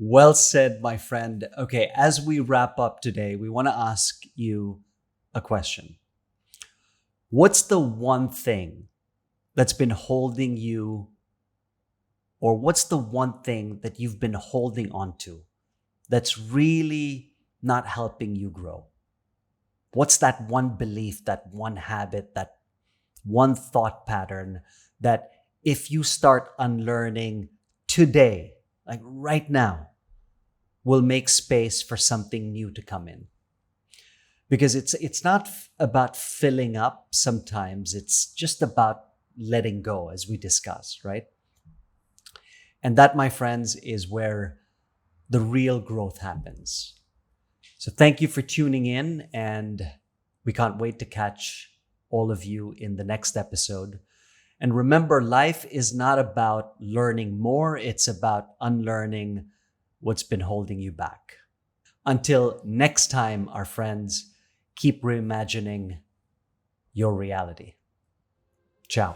Well said, my friend. Okay, as we wrap up today, we want to ask you a question. What's the one thing that's been holding you, or what's the one thing that you've been holding on to that's really not helping you grow? What's that one belief, that one habit, that one thought pattern that if you start unlearning today, like right now, will make space for something new to come in? Because it's not about filling up sometimes, it's just about letting go, as we discussed, right? And that, my friends, is where the real growth happens. So thank you for tuning in, and we can't wait to catch all of you in the next episode. And remember, life is not about learning more, it's about unlearning what's been holding you back. Until next time, our friends, keep reimagining your reality. Ciao.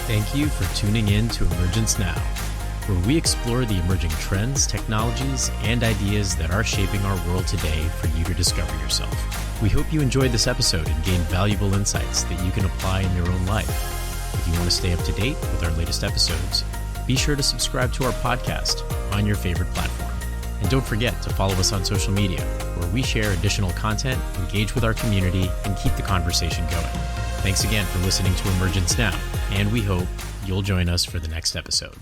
Thank you for tuning in to Emergence Now, where we explore the emerging trends, technologies, and ideas that are shaping our world today for you to discover yourself. We hope you enjoyed this episode and gained valuable insights that you can apply in your own life. If you want to stay up to date with our latest episodes, be sure to subscribe to our podcast on your favorite platform. And don't forget to follow us on social media, where we share additional content, engage with our community, and keep the conversation going. Thanks again for listening to Emergence Now, and we hope you'll join us for the next episode.